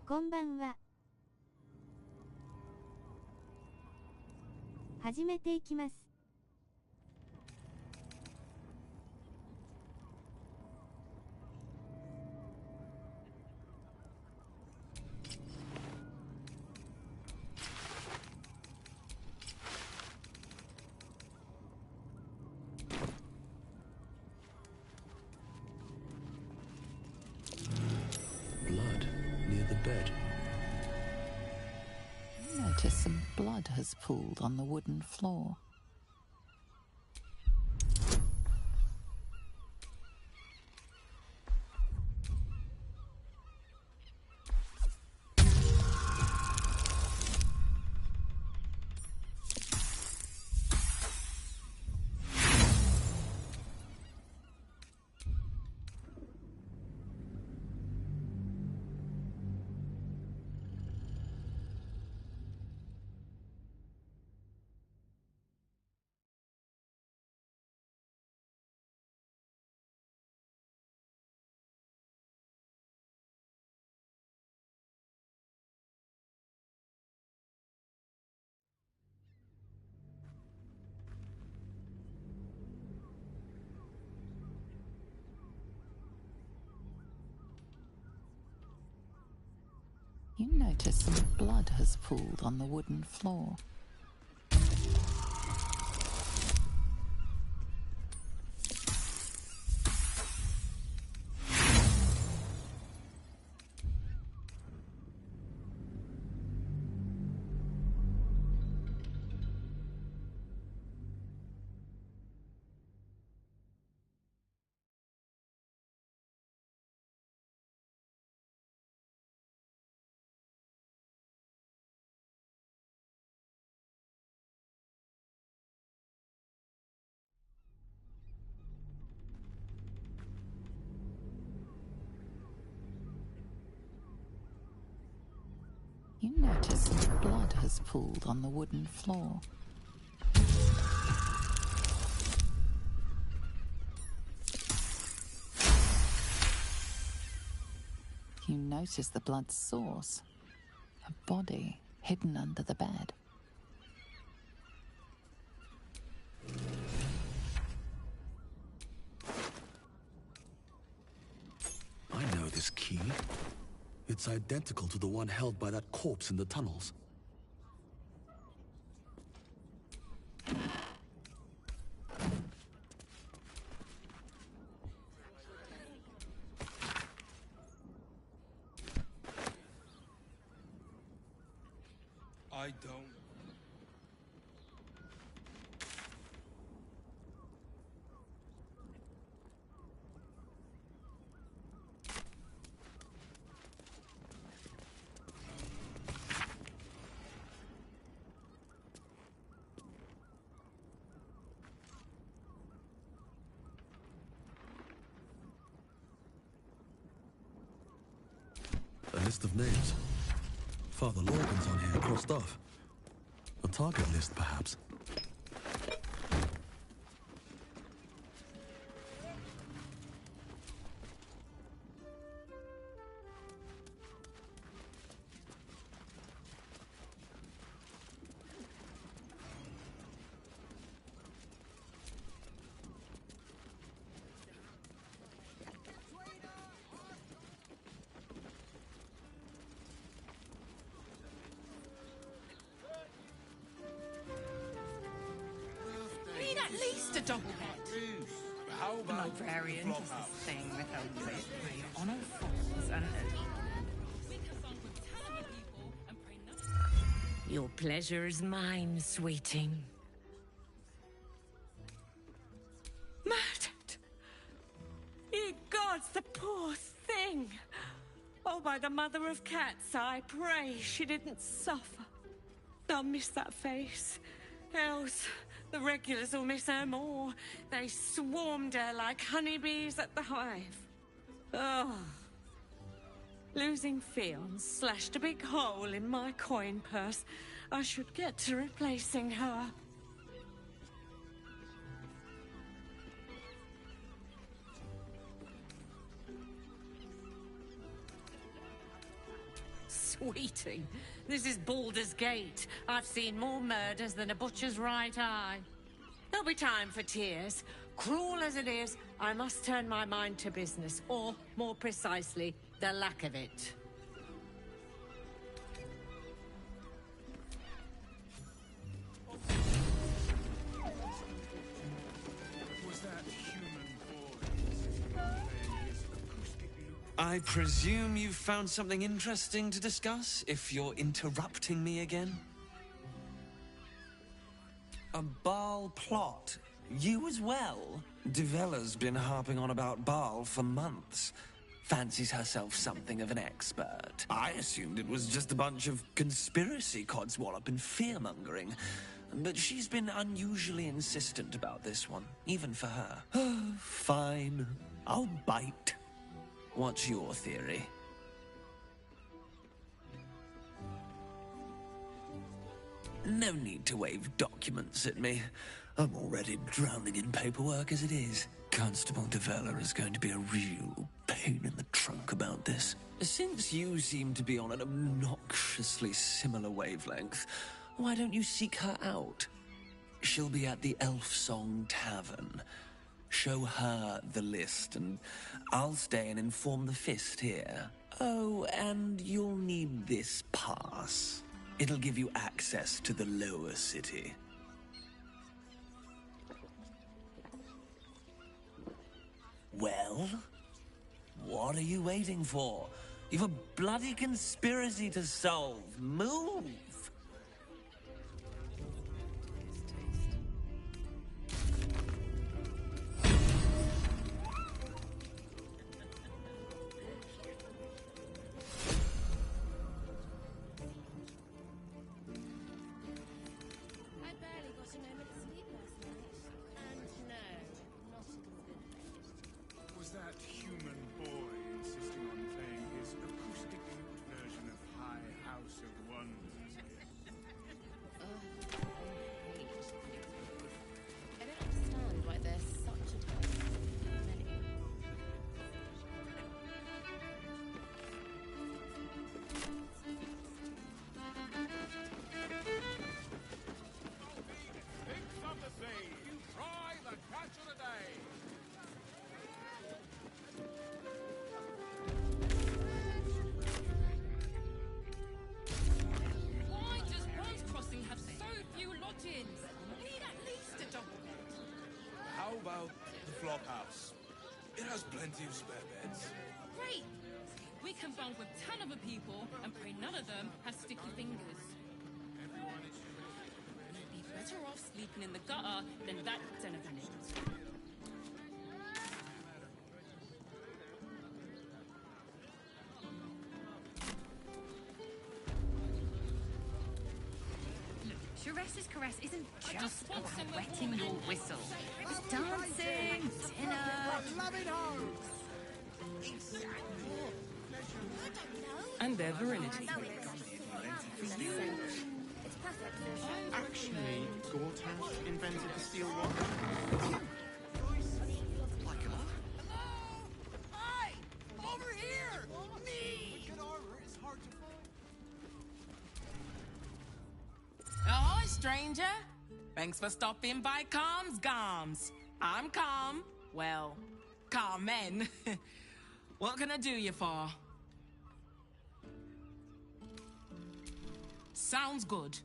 こんばんは。始めていきます。Some blood has pooled on the wooden floor. You notice some blood has pooled on the wooden floor. You notice some blood has pooled on the wooden floor. You notice the blood's source, a body hidden under the bed. I know this key. It's identical to the one held by that corpse in the tunnels. I don't. A list of names. Father Logan's on here, crossed off. A target list, perhaps. At least a double head. How The about librarian flop does house? this thing with her lip where you're on all fours and your pleasure is mine, sweeting. Murdered! Ye gods, the poor thing! Oh, by the mother of cats, I pray she didn't suffer. I'll miss that face. Else, the regulars will miss her more. They swarmed her like honeybees at the hive. Oh. Losing Fionn slashed a big hole in my coin purse. I should get to replacing her. Weeting. This is Baldur's Gate. I've seen more murders than a butcher's right eye. There'll be time for tears. Cruel as it is, I must turn my mind to business, or, more precisely, the lack of it. Was that human boy playing his acoustic lute? I presume you've found something interesting to discuss, if you're interrupting me again? A Baal plot? You as well? Devella's been harping on about Baal for months. Fancies herself something of an expert. I assumed it was just a bunch of conspiracy codswallop and fear-mongering. But she's been unusually insistent about this one, even for her. Fine. I'll bite. What's your theory? No need to wave documents at me. I'm already drowning in paperwork as it is. Constable Devella is going to be a real pain in the trunk about this. Since you seem to be on an obnoxiously similar wavelength, why don't you seek her out? She'll be at the Elf Song Tavern. Show her the list, and I'll stay and inform the Fist here. Oh, and you'll need this pass. It'll give you access to the lower city. Well? What are you waiting for? You've a bloody conspiracy to solve. Move! Was that human boy insisting on playing his acoustic lute version of High House of Wonders? I don't understand why there's such a many. Picks of the sea, you try the catch of the day. Why does Bronze Crossing have so few lodgings? We need at least a double bed. How about the flop house? It has plenty of spare beds. Great! We can bunk with 10 other people and pray none of them have sticky fingers. You'd be better off sleeping in the gutter than that den of animals. Sharesa's caress isn't I just just want about somewhere wetting warm your and whistle. It's dancing, dinner. And their virility. Actually, Gortath invented the steel watch. Ahoy, stranger! Thanks for stopping by Calm's Gums. I'm Calm. Well, Carmen. What can I do you for? Sounds good.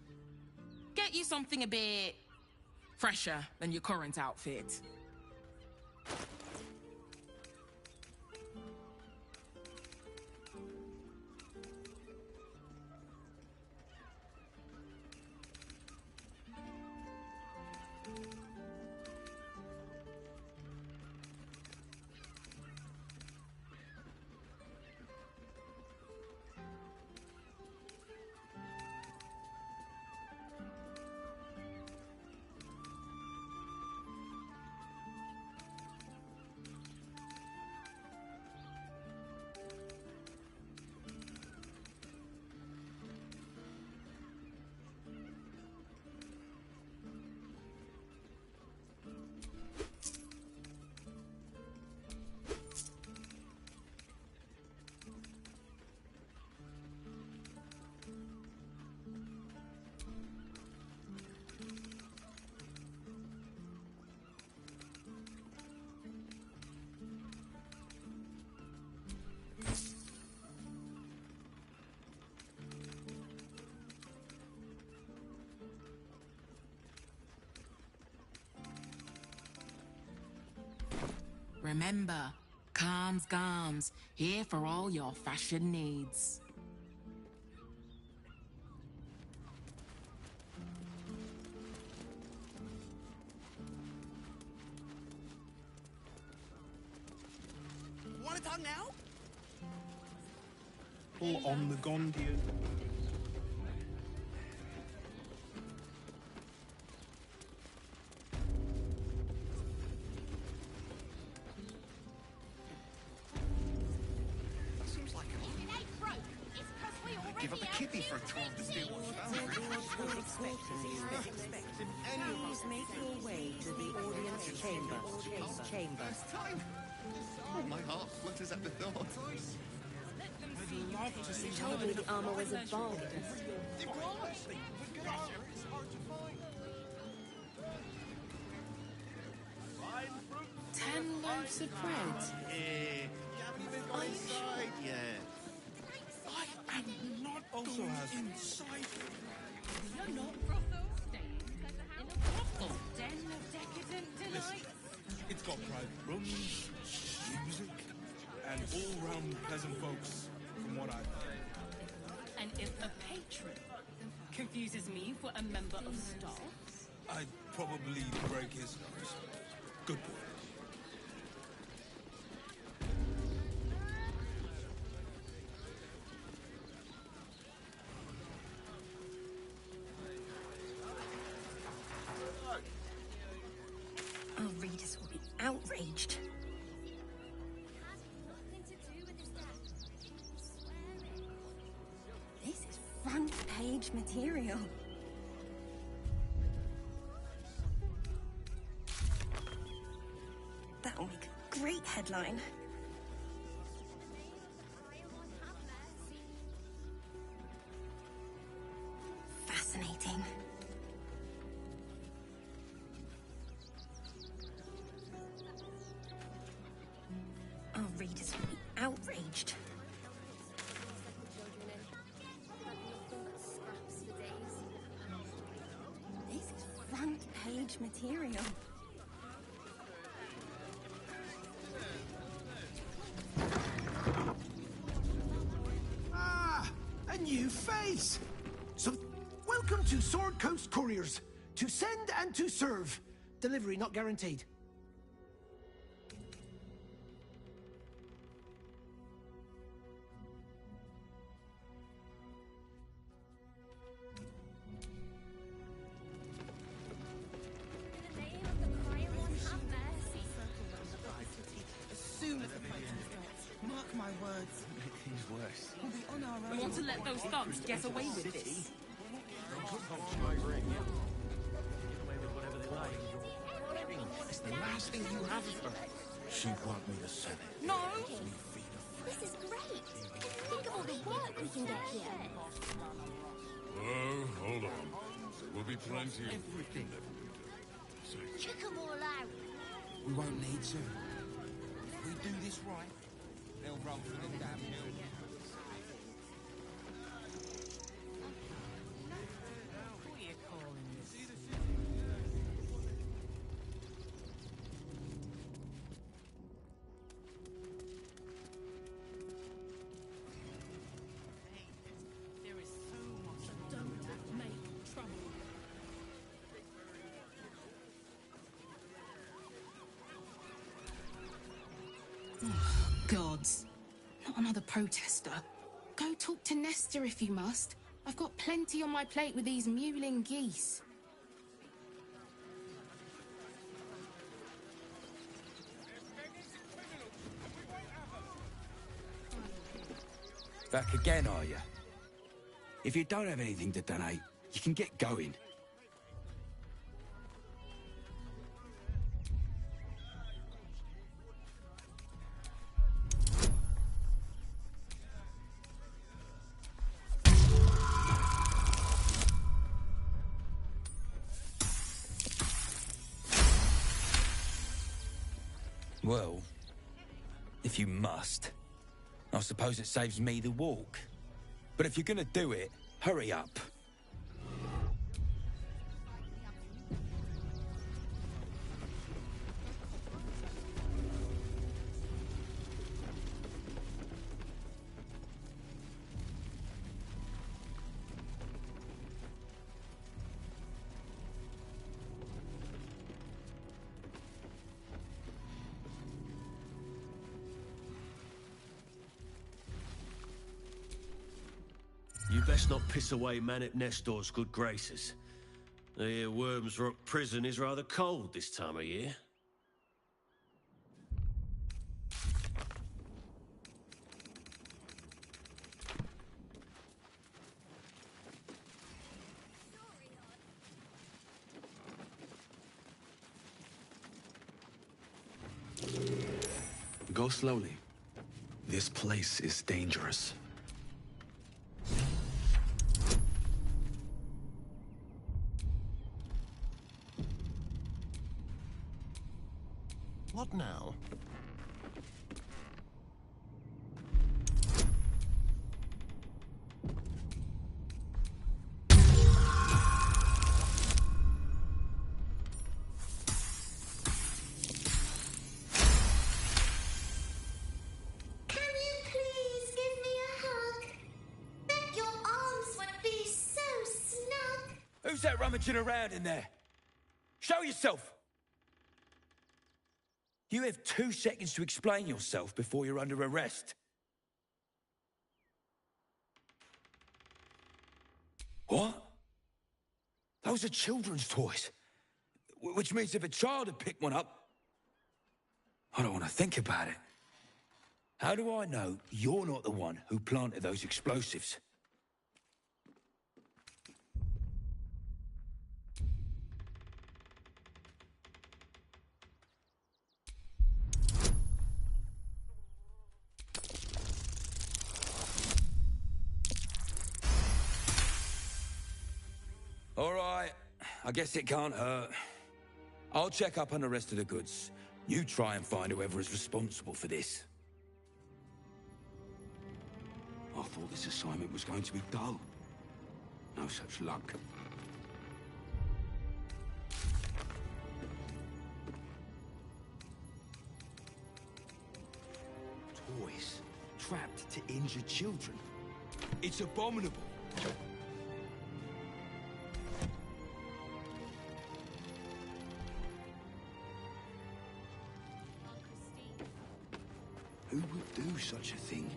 Get you something a bit fresher than your current outfit. Remember, Calms Garms, here for all your fashion needs. Want it on now? All on the Gondian. Seems like It ain't broke. It's 'cause we already give up a kippy for a tour of the steel Please make your way to the audience chamber. First time. Oh, my heart flutters at the thought. I'd love to see Told me the armor was a bomb. Ten loaves of bread. You haven't even gone inside yet. I am not Also has inside. You're not brothel staying in a brothel den of decadent delight. It's got private rooms, music, and all-round pleasant folks, from what I've heard. And if a patron confuses me for a member of staff, I'd probably break his nose. Good boy. Our readers will be outraged. This is front page material. That'll make a great headline. Fascinating. Our readers will be outraged. This is front page material. Ah, a new face! So, welcome to Sword Coast Couriers. To send and to serve. Delivery not guaranteed. Mark my words. Make things worse. We'll be on our own. We want to let those thugs get away with this. It's the last thing you have of her. She'd want me to sell it. No! This is great. Think of all the work we can get here. Oh, hold on. There will be plenty of Everything. Check them all out. We won't need to. If we do this right, they'll run for the damn hill. What are you calling this? There is so much. don't make trouble. Gods. Not another protester. Go talk to Nestor if you must. I've got plenty on my plate with these mewling geese. Back again, are you? If you don't have anything to donate, you can get going. Well, if you must, I suppose it saves me the walk. But if you're gonna do it, hurry up. Let's not piss away Man at Nestor's good graces. I hear Worms Rock Prison is rather cold this time of year. Go slowly. This place is dangerous. What now? Who's that rummaging around in there? Show yourself! You have 2 seconds to explain yourself before you're under arrest. What? Those are children's toys. Which means if a child had picked one up... I don't want to think about it. How do I know you're not the one who planted those explosives? All right, I guess it can't hurt. I'll check up on the rest of the goods. You try and find whoever is responsible for this. I thought this assignment was going to be dull. No such luck. Toys trapped to injure children. It's abominable. Who would do such a thing?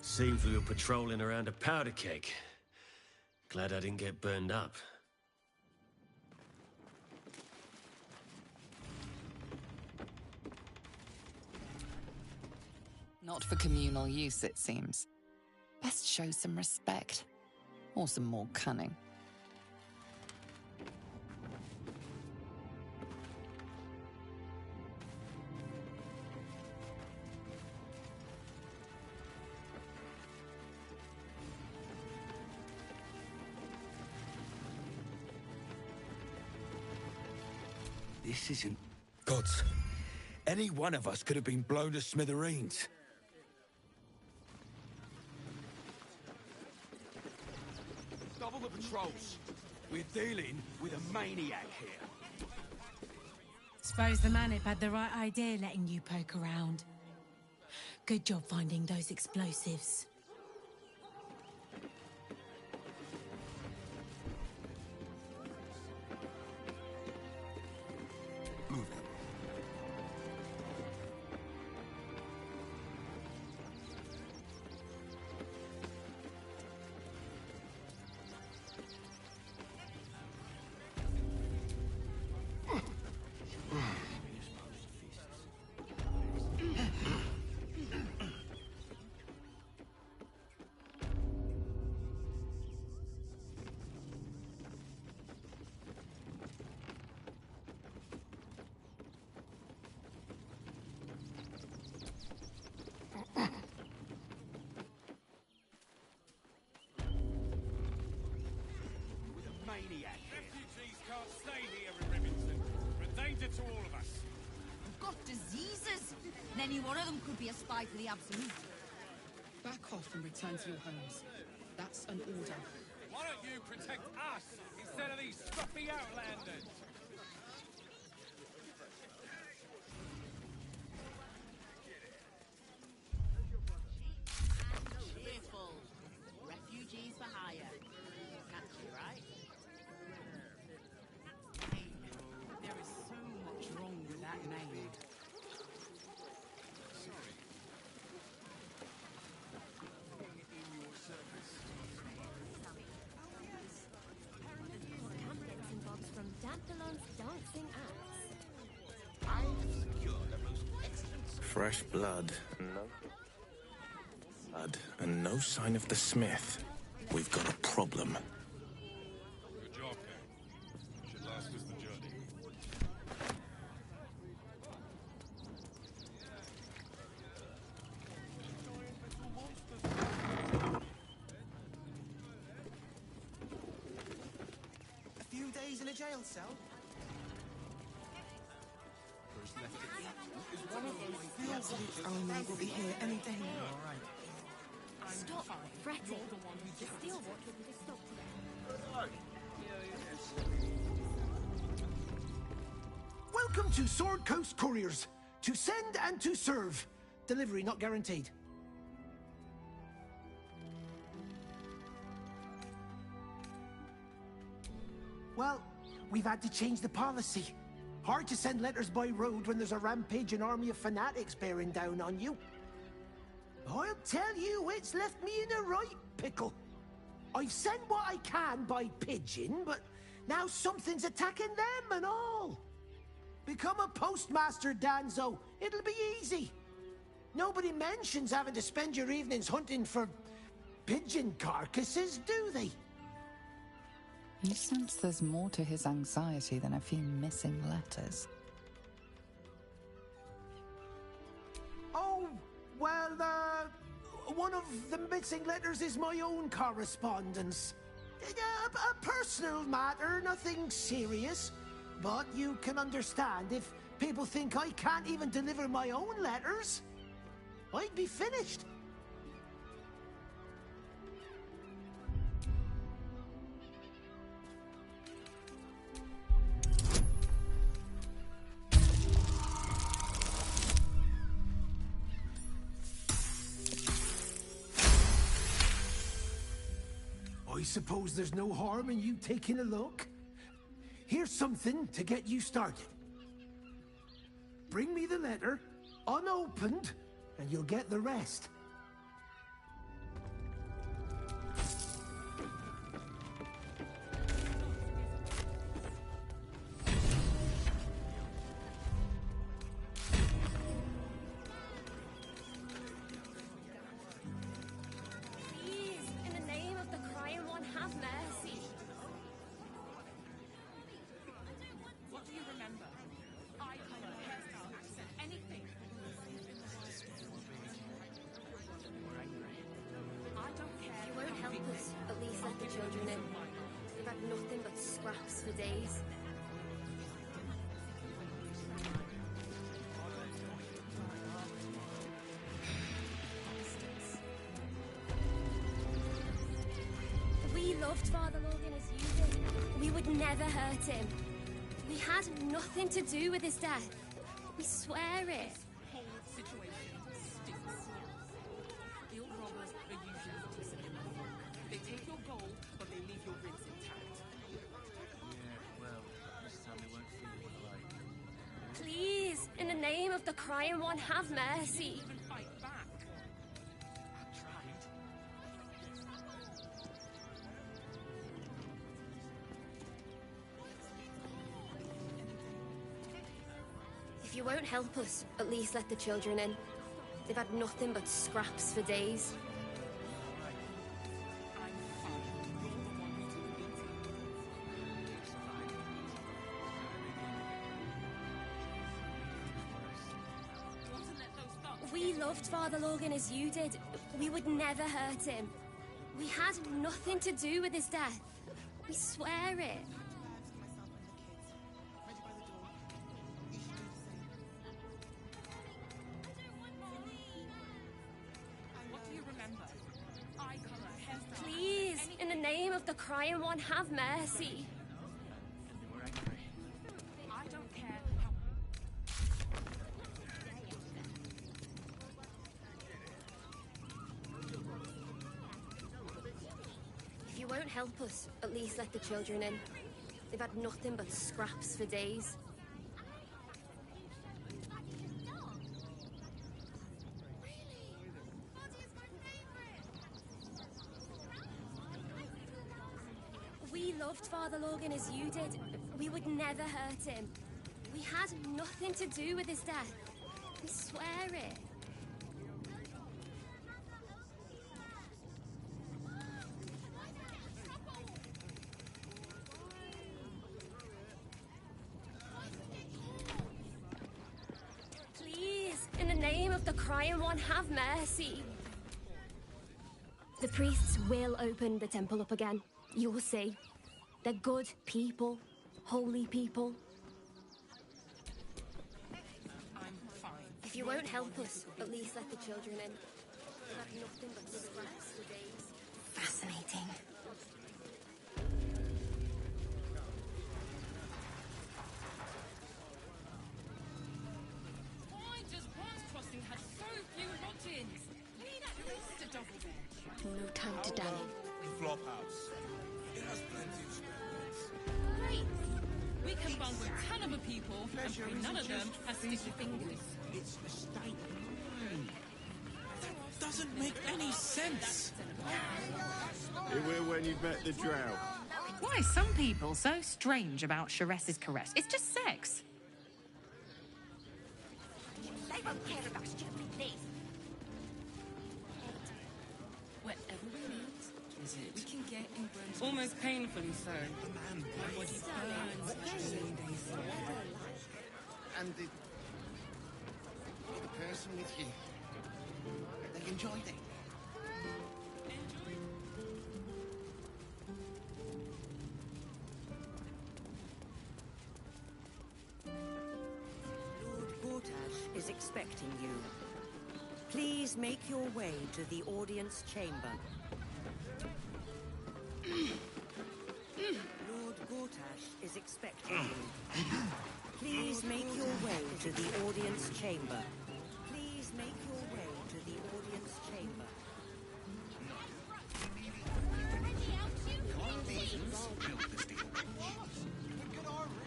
Seems we were patrolling around a powder keg. Glad I didn't get burned up. Not for communal use, it seems. Best show some respect. Or some more cunning. This isn't... Gods. Any one of us could have been blown to smithereens. Double the patrols. We're dealing with a maniac here. Suppose the Manip had the right idea letting you poke around. Good job finding those explosives. maniac here. Refugees can't stay here in Remington. They're a danger to all of us. We've got diseases. And any one of them could be a spy for the Absolute. Back off and return to your homes. That's an order. Why don't you protect us instead of these scruffy outlanders? Cheerful. Refugees for hire. Catchy, right? Hey, there is so much wrong with that name. From Dandelon's dancing acts. I've secured a most excellent... Fresh blood. And no sign of the Smith. We've got a problem. Good job, Kate. Should last us the journey. A few days in a jail cell? Only will be here any day now. All right. Stop fretting. The steel watch will be stopped today. Welcome to Sword Coast Couriers. To send and to serve. Delivery not guaranteed. Well, we've had to change the policy. Hard to send letters by road when there's a rampaging army of fanatics bearing down on you. I'll tell you, it's left me in a right pickle. I've sent what I can by pigeon, but now something's attacking them and all. Become a postmaster, Danzo. It'll be easy. Nobody mentions having to spend your evenings hunting for pigeon carcasses, do they? You sense there's more to his anxiety than a few missing letters. Oh, well, one of the missing letters is my own correspondence. A personal matter, nothing serious. But you can understand if people think I can't even deliver my own letters, I'd be finished. I suppose there's no harm in you taking a look. Here's something to get you started. Bring me the letter, unopened, and you'll get the rest. Please, in the name of the crying one, have mercy. What do you remember? Eye color, hairstyle, accent, anything. I don't care. You won't help us. At least let the children in. They've had nothing but scraps for days. We loved Father Logan as you did. We would never hurt him. We had nothing to do with his death. We swear it. Whole situation stinks. Field robbers are usually decent enough. They take your gold, but they leave your ribs intact. Yeah, well, this time they won't feel what I like. Please, in the name of the crying one, have mercy. Even fight back. I tried. If you won't help us, at least let the children in. They've had nothing but scraps for days. We loved Father Logan as you did. We would never hurt him. We had nothing to do with his death. We We swear it. What do you remember? Eye color, hairstyle. Please, in the name of the crying one, have mercy. I don't care. If you won't help us, at least let the children in. They've had nothing but scraps for days. We loved Father Logan as you did. We would never hurt him. We had nothing to do with his death. We swear it. Please, in the name of the crying one, have mercy. The priests will open the temple up again. You will see. They're good people, holy people. I'm fine. If you won't help us, at least let the children in. They've had nothing but scraps for days. Fascinating. Why does Bronze Crossing have so few lodgings? We need at least a double bed. No time to dally. Flophouse. It has plenty of spare beds. Great! We can bunk with a ton of people, and none of them has sticky fingers. It's a state of mind. That doesn't make any sense. Here we're when you've met the drow. Why are some people so strange about Charesse's caress? It's just sex. They won't care about stupid things. Wherever we meet, we can get in almost painfully so. My body burns watching days so. And the person with you, they enjoyed it. Lord Gortash is expecting you. Please make your way to the audience chamber. Lord Gortash is expecting you. Please make your way to the audience chamber. Please make your way to the audience chamber.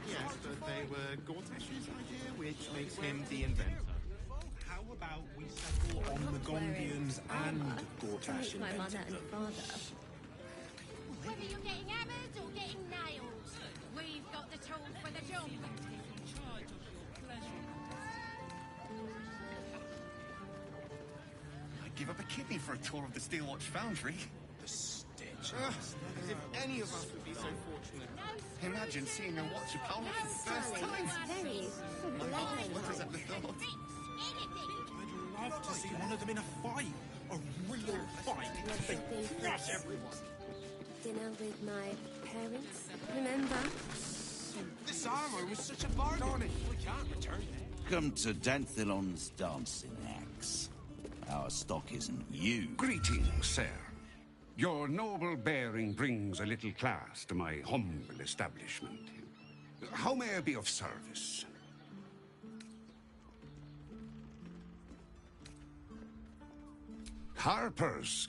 Yes, but they were Gortash's idea, which makes him the inventor. How about we settle on the Gondians and Gortash My mother and father. Whether you're getting hammered or getting nailed, we've got the tool for the job. I'd give up a kidney for a tour of the Steelwatch Foundry. The stench. As if any of us would be so fortunate. Imagine seeing a watch of power for the first time. Very My heart flutters at the thought. I'd love to see one of them in a fight. A real fight. They crush everyone. Dinner with my parents, remember? This armor was such a bargain. We can't return it. Welcome to Danthilon's dancing axe. Our stock isn't you. Greetings, sir. Your noble bearing brings a little class to my humble establishment. How may I be of service? Harpers.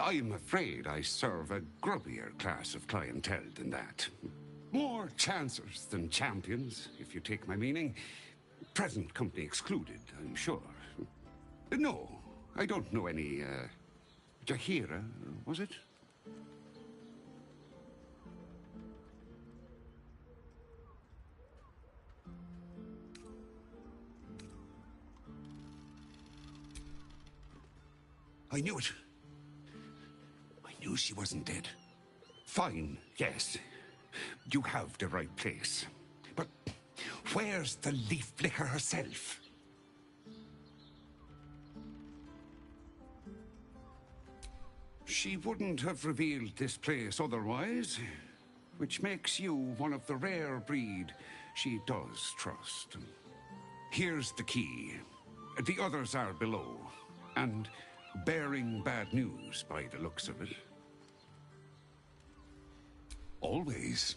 I'm afraid I serve a grubbier class of clientele than that. More chancers than champions, if you take my meaning. Present company excluded, I'm sure. No, I don't know any, Jahira, was it? I knew it. I knew she wasn't dead. Fine, yes. You have the right place. But where's the leaf flicker herself? She wouldn't have revealed this place otherwise. which makes you one of the rare breed she does trust. Here's the key. The others are below, and bearing bad news by the looks of it. Always.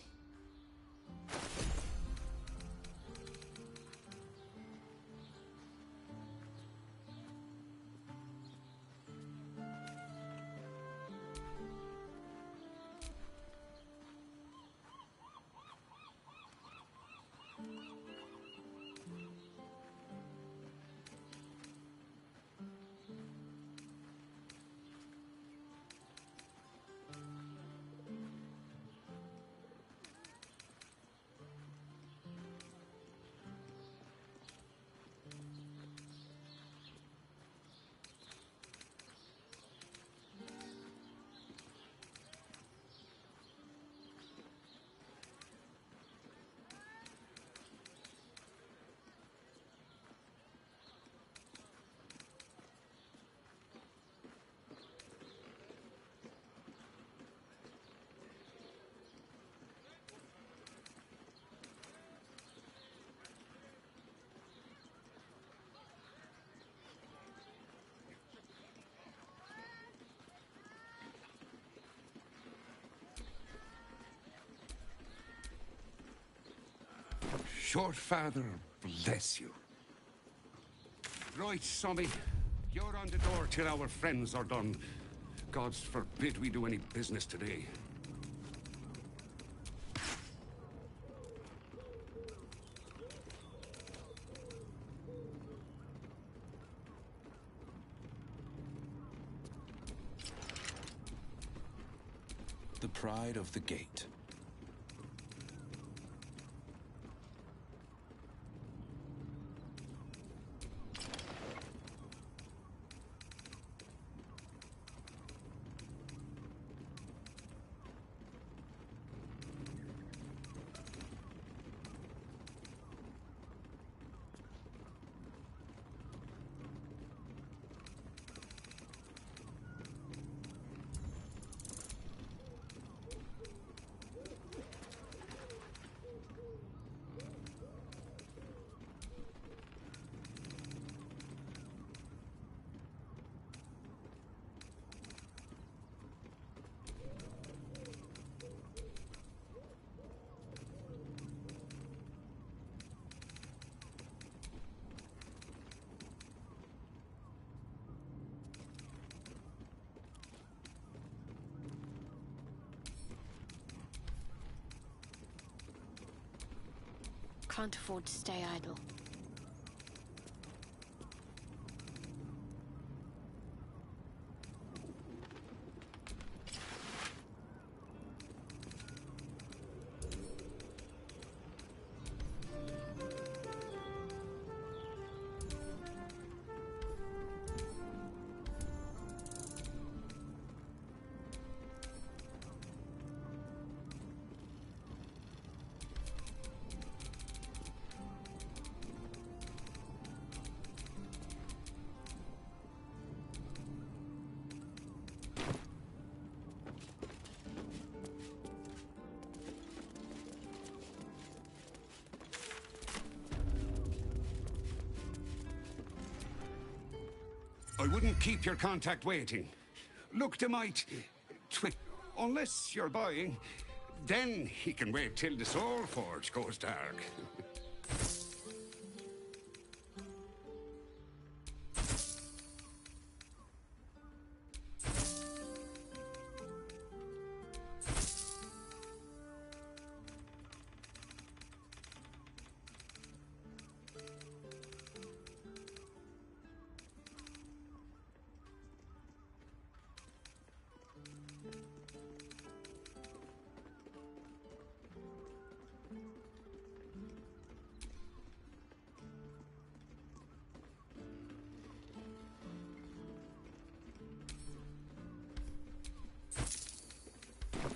Short father, bless you. Right, Sommy. You're on the door till our friends are done. God's forbid we do any business today. The pride of the gate. Can't afford to stay idle. I wouldn't keep your contact waiting. Look, they might... Unless you're buying, then he can wait till the Soul Forge goes dark.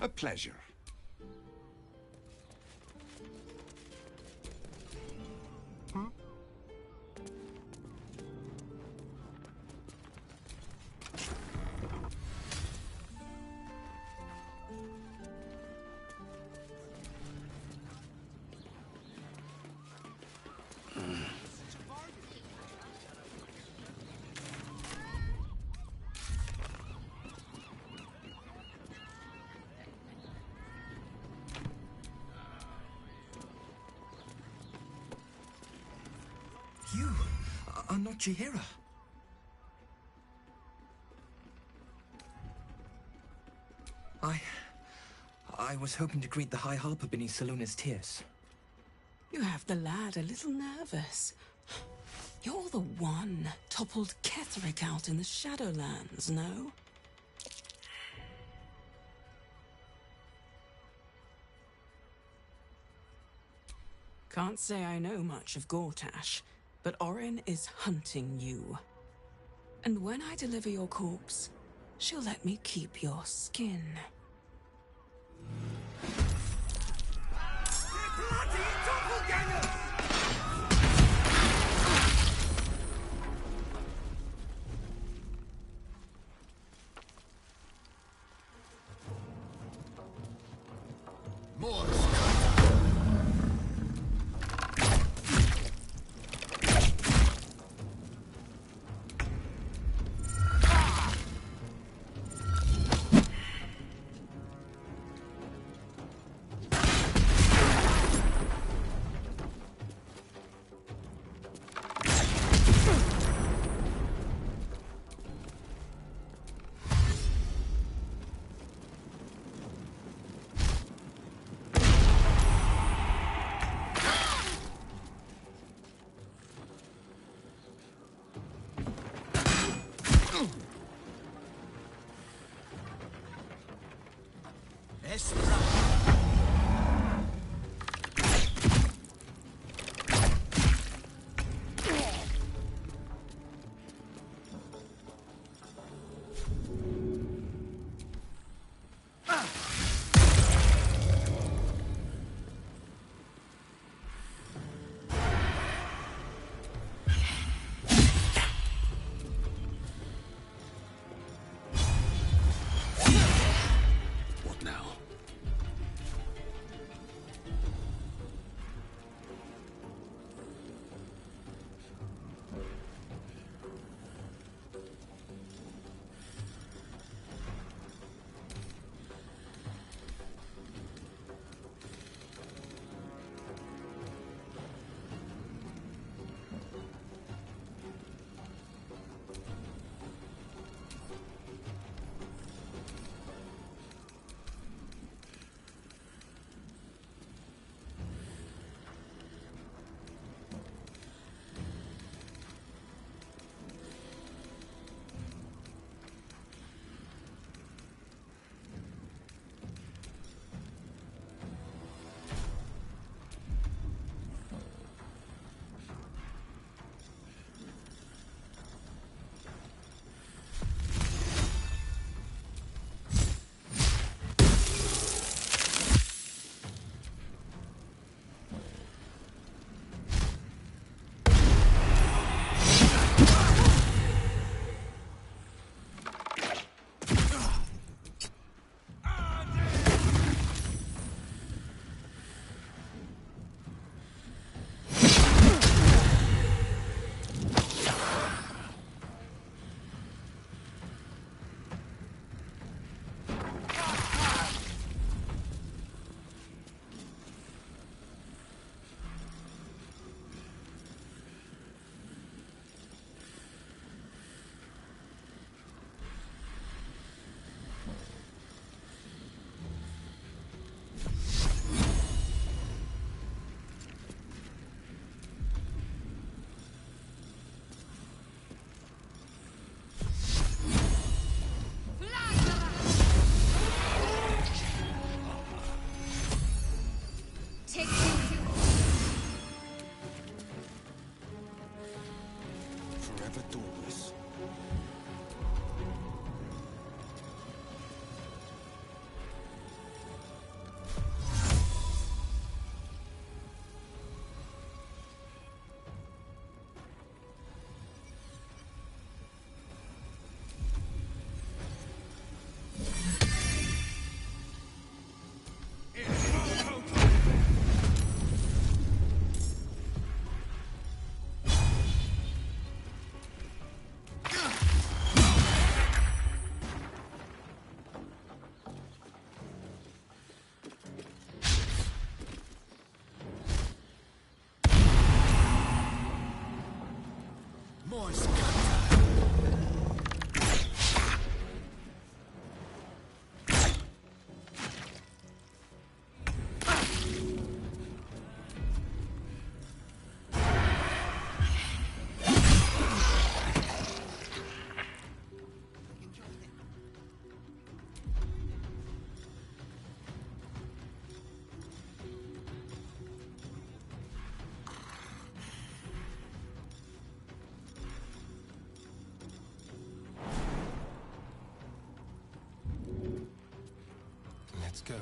A pleasure. You are not Chihira. I was hoping to greet the High Harper beneath Salona's tears. You have the lad a little nervous. You're the one toppled Ketherick out in the Shadowlands, no? Can't say I know much of Gortash, but Orin is hunting you. And when I deliver your corpse, she'll let me keep your skin. Bloody doppelgangers! More. voice. Let's go.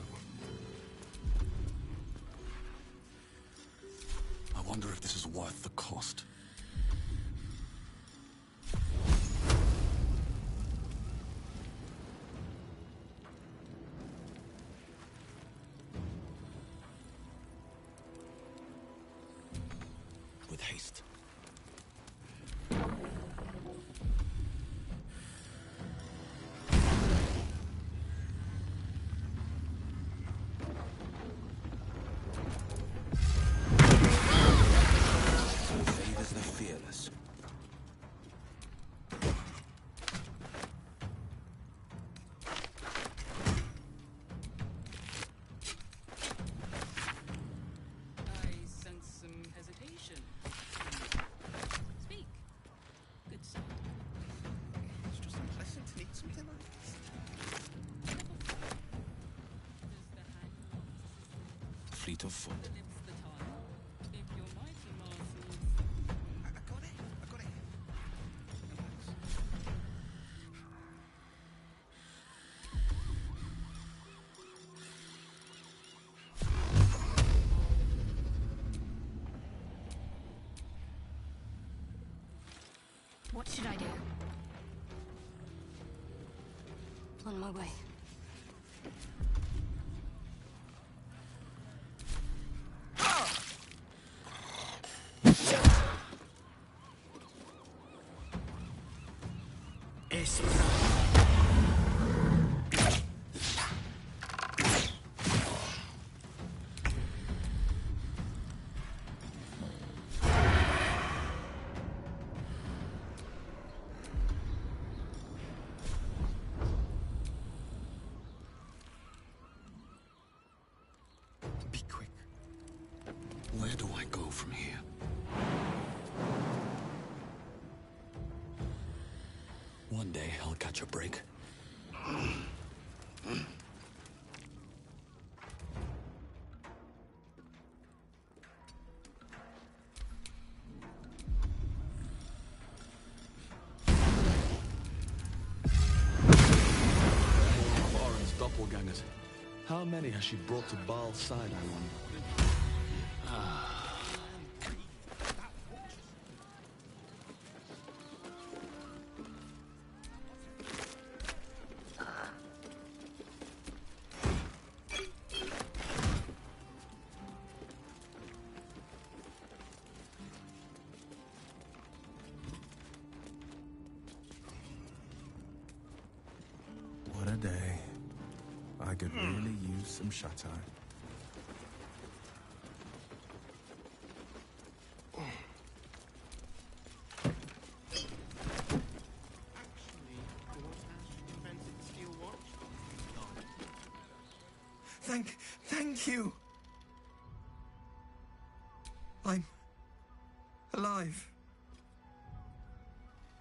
I wonder if this is worth the cost. With haste. Fleet of foot. I got it. What should I do? On my way. Be quick. Where do I go from here? One day I'll catch a break. Lauren's doppelgangers. How many has she brought to Baal's side, I wonder? What a day. I could really use some shut-eye. Thank you. I'm alive.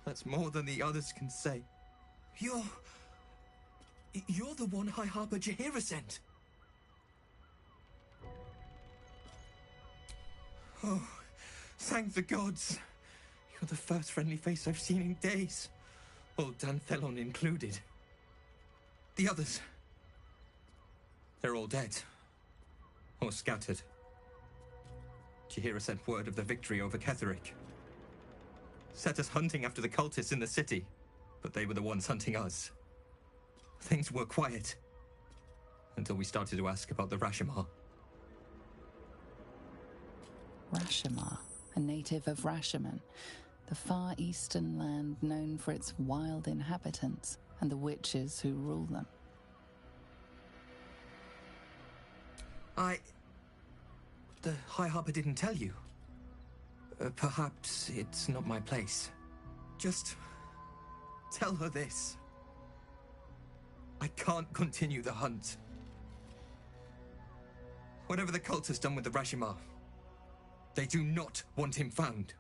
That's more than the others can say. You're the one High Harper Jaheira sent. Oh, thank the gods. You're the first friendly face I've seen in days. Old Dan Thelon included. The others, they're all dead. Or scattered. Jaheira sent word of the victory over Ketheric. Set us hunting after the cultists in the city, but they were the ones hunting us. Things were quiet until we started to ask about the Rashomar. Rashomar, a native of Rashomon, the far eastern land known for its wild inhabitants and the witches who rule them. The High Harper didn't tell you. Perhaps it's not my place. Just tell her this. I can't continue the hunt. Whatever the cult has done with the Rashima, they do not want him found.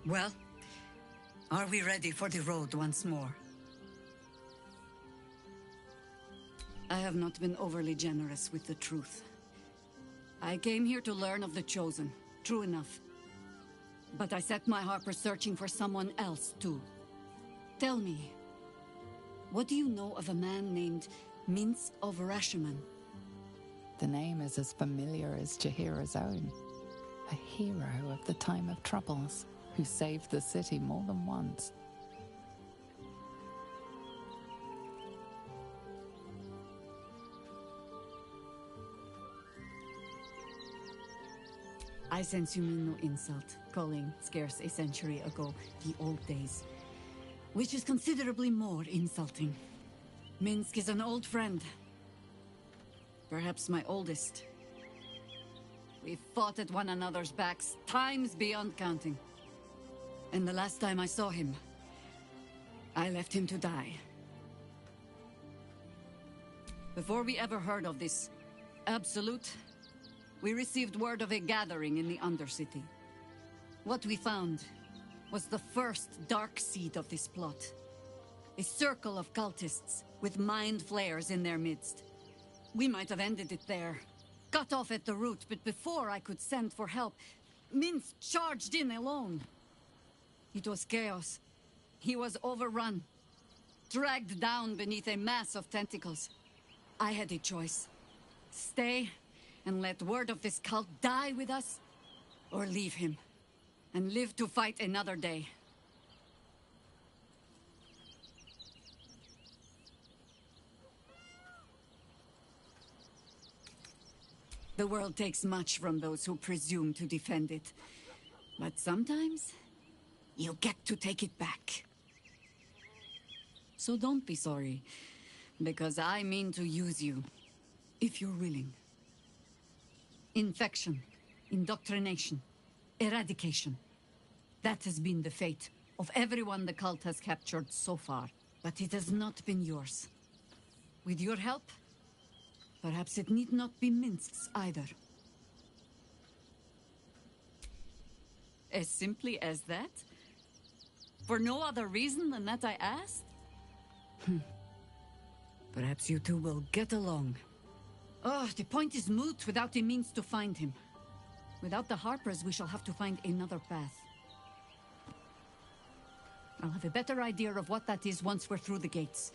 Well, are we ready for the road once more? I have not been overly generous with the truth. I came here to learn of the Chosen, true enough. But I set my heart for searching for someone else, too. Tell me, what do you know of a man named Minsk of Rashomon? The name is as familiar as Jaheira's own. A hero of the time of troubles, who saved the city more than once. I sense you mean no insult, calling scarce a century ago the old days, which is considerably more insulting. Minsk is an old friend. Perhaps my oldest. We've fought at one another's backs, times beyond counting. And the last time I saw him, I left him to die. Before we ever heard of this Absolute, we received word of a gathering in the Undercity. What we found was the first dark seed of this plot. A circle of cultists with mind flayers in their midst. We might have ended it there, cut off at the root, but before I could send for help, Minsk charged in alone. It was chaos. He was overrun, dragged down beneath a mass of tentacles. I had a choice. Stay and let word of this cult die with us, or leave him and live to fight another day. The world takes much from those who presume to defend it. But sometimes, you get to take it back. So don't be sorry, because I mean to use you, if you're willing. Infection, indoctrination, eradication. That has been the fate of everyone the cult has captured so far. But it has not been yours. With your help, perhaps it need not be Minsk's either. As simply as that? For no other reason than that I asked? Perhaps you two will get along. Oh, the point is moot without a means to find him. Without the Harpers, we shall have to find another path. I'll have a better idea of what that is once we're through the gates.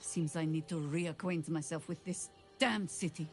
Seems I need to reacquaint myself with this damned city.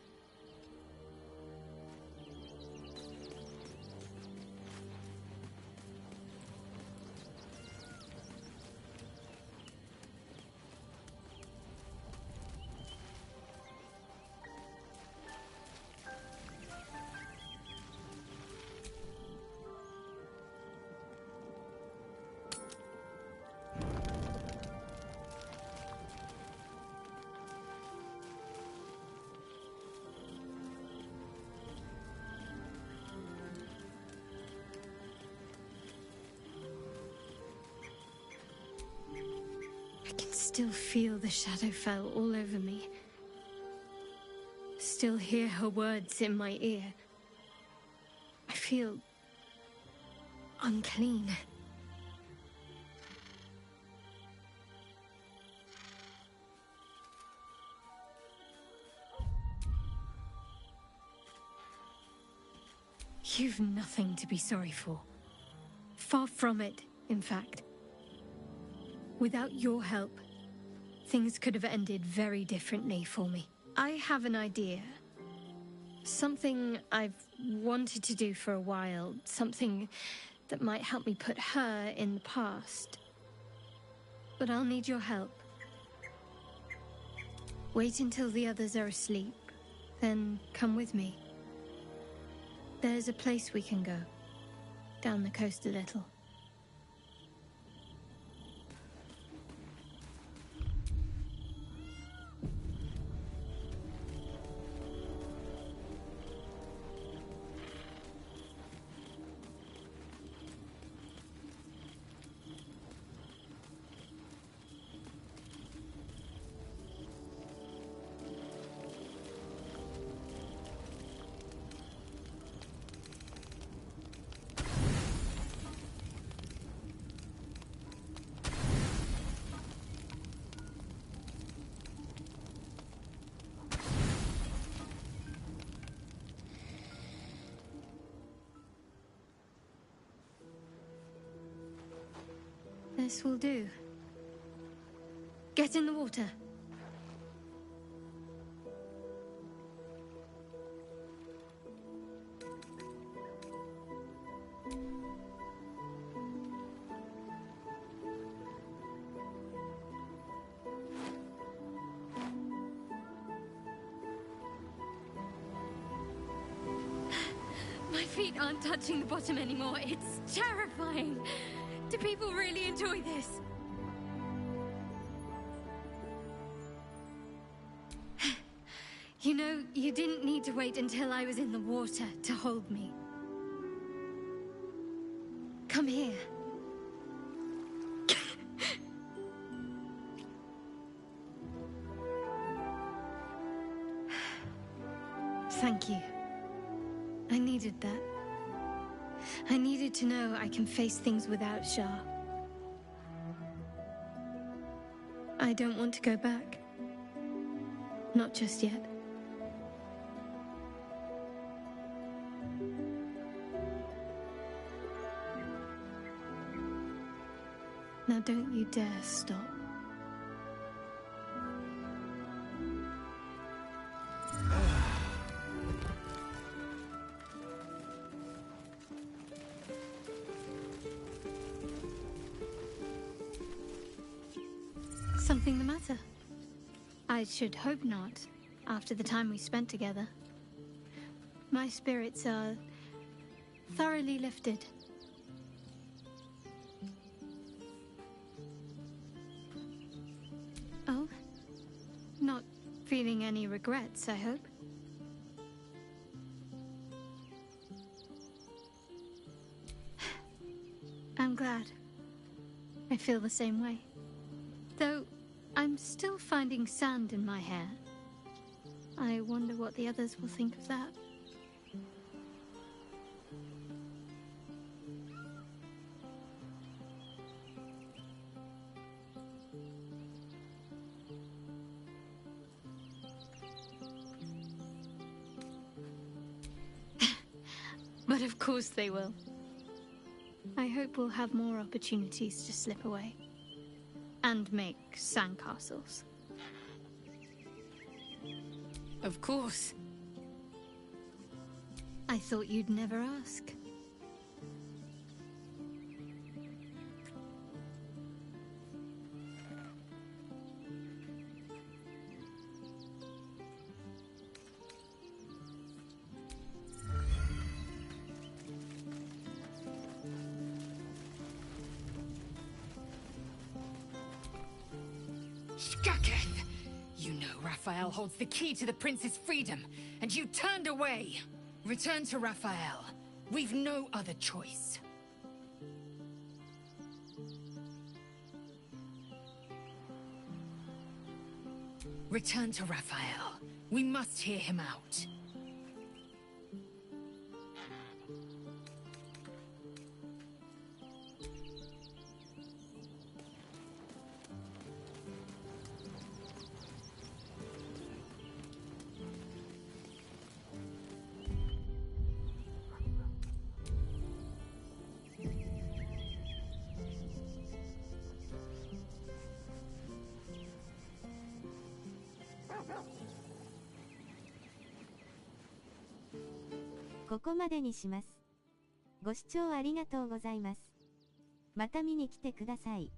I can still feel the Shadowfell all over me. Still hear her words in my ear. I feel unclean. You've nothing to be sorry for. Far from it, in fact. Without your help, things could have ended very differently for me. I have an idea. Something I've wanted to do for a while. Something that might help me put her in the past. But I'll need your help. Wait until the others are asleep, then come with me. There's a place we can go. Down the coast a little. This will do. Get in the water. My feet aren't touching the bottom anymore. It's terrifying. Do people really enjoy this? You know, you didn't need to wait until I was in the water to hold me. Come here. Thank you. I needed that. I needed to know I can face things without Shah. I don't want to go back. Not just yet. Now don't you dare stop. Something the matter? I should hope not, after the time we spent together. My spirits are thoroughly lifted. Oh? Not feeling any regrets, I hope? I'm glad. I feel the same way. Though I'm still finding sand in my hair. I wonder what the others will think of that. But of course they will. I hope we'll have more opportunities to slip away. And make sandcastles. Of course. I thought you'd never ask. Shkaketh! You know Raphael holds the key to the prince's freedom, and you turned away. Return to Raphael. We've no other choice. Return to Raphael. We must hear him out. ここまでにします。ご視聴ありがとうございます。また見に来てください。